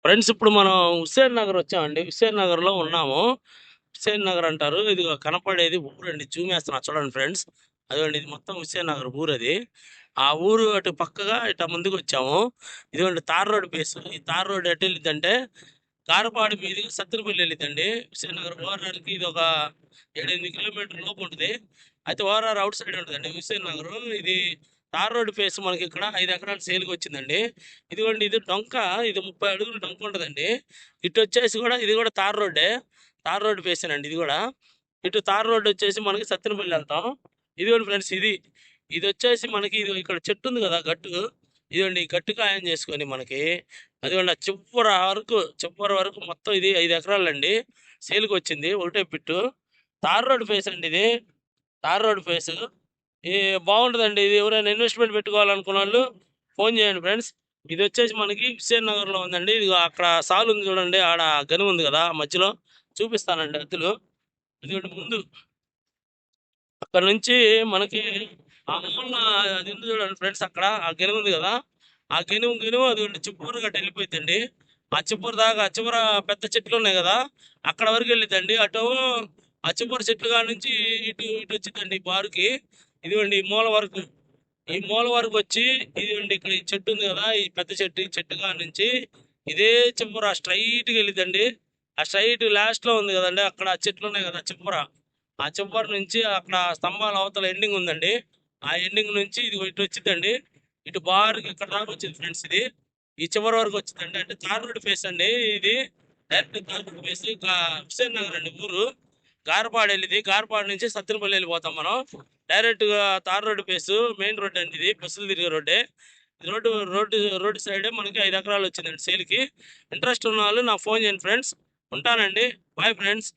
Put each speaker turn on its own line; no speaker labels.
Friends ఇప్పుడు మనం హుస్సేన్ నగర్ వచ్చామండి. హుస్సేన్ నగర్‌లో ఉన్నాము. హుస్సేన్ నగర్ అంటారు. ఇదిగో కనపడేది ఊరండి. జూమ్ ఏస్తున్నా చూడండి ఫ్రెండ్స్. అదిగోండి ఇది మొత్తం హుస్సేన్ నగర్ ఊరది. ఆ ఊరు అటు పక్కగా ఇట ముందుకొచ్చాము. ఇదిగోండి తార్ రోడ్ బేసు. ఈ తార్ రోడ్ ఎటెళ్ళిద్దంటే కారపాడు మీదుగా సత్తెనపల్లి ఎళ్ళిద్దండి. హుస్సేన్ నగర్ ఓఆర్ఆర్‌కి ఇదొక 7, 8 కిలోమీటర్ల లోపు ఉంటది. అయితే ఓఆర్ఆర్ ఔట్ సైడ్ ఉంటదండి హుస్సేన్ నగరు. ఇది తార్ రోడ్ ఫేస్ మనకిక్కడ 5 ఎకరాలు సేల్‌కొచ్చిందండి. ఇదిగోండి ఇది డొంక. ఇది 30 అడుగులు డొంక ఉంటదండి. ఇటొచ్చేసి గూడా ఇది గూడా తార్ రోడ్డే. తార్ రోడ్ ఫేసేనండి ఇది గూడా. ఇటు తార్ రోడ్ వచ్చేసి మనకి సత్తెనపల్లి ఎళ్తాం. ఇదిగోండి ఫ్రెండ్స్ ఇది. ఇదొచ్చేసి మనకి ఇది ఇక్కడ చెట్టు ఉంది గదా! గట్టు. ఇదిగోండి ఈ గట్టు ఖాయం చేసుకొని మనకి అదిగోండి ఆ చివరి వరకు మొత్తం ఇది 5 ఎకరాలండి. సేల్‌కొచ్చింది. ఒకటే బిట్టు. తార్ రోడ్ ఫేస్ అండి ఇది. Tar road face. ఈ బావుంటదండి. ఇది ఎవరైనా ఇన్వెస్ట్‌మెంట్ పెట్టుకోవాలనుకున్నోళ్ళు ఫోను చేయండి ఫ్రెండ్స్. ఇదొచ్చేసి మనకి హుస్సేన్ నగర్‌లో ఉందండి. ఇదిగో అక్కడ సాలు ఉంది చూడండి. ఆడ గనుము ఉంది గదా! మధ్యలో చూపిస్తానండి ఎద్దులు. ఇదిగోండి ముందు అక్కడ నుంచి మనకి ఆ మూలన అది ఉంది చూడండి ఫ్రెండ్స్ అక్కడ ఆ గెనుము ఉంది గదా! ఆ గెనుము అదిగోండి చిప్పూరు గట్ట ఎళ్ళిపోయిద్దండి. ఆ చిప్పూరు దాకా చివర పెద్ద చెట్లున్నాయి గదా! అక్కడ వరకు ఎళ్ళిద్దండి. ఆ చివరి చెట్లు కాడ నుంచి ఇటొచ్చిద్దండి బారుకి. ఇదిగోండి ఈ మూల వరకు. ఈ మూల వరకొచ్చి ఇదిగోండి ఇక్కడ ఈ చెట్టు ఉంది గదా! ఈ పెద్ద చెట్టు. ఈ చెట్టు కాడ నుంచి ఇదే చివర స్ట్రెయిట్‌గా ఎళ్ళిద్దండి. ఆ స్ట్రెయిట్ లాస్ట్‌లో ఉంది గదండీ! అక్కడ చెట్లున్నాయి గదా! చివర. ఆ చివరి నుంచి అక్కడ స్తంభాల అవతల ఎండింగ్ ఉందండి. ఆ ఎండింగ్ నుంచి ఇదిగో ఇటొచ్చిద్దండి. ఇటు బారుగా ఇక్కడ దాకా వచ్చింది ఫ్రెండ్స్ ఇది. ఈ చివరి వరకు వచ్చిందండి. అంటే తార్ రోడ్ ఫేస్ అండి ఇది. Direct tar road face Hussain Nagar అండి ఊరు. గారపాడు ఎళ్ళిద్ది. గారపాడు నుంచి సత్తెనపల్లి ఎళ్ళిపోతాం మనం. డైరెక్ట్‌గా tar road face main road అండి ఇది. బస్సులు తిరిగే రోడ్డే. రోడ్డు రోడ్డు రోడ్డు సైడే మనకి 5 ఎకరాలు వచ్చిందండి సేల్‌కి. ఇంట్రెస్ట్ ఉన్నవాళ్ళు నాకు ఫోను చేయండి ఫ్రెండ్స్. ఉంటానండి. Bye friends.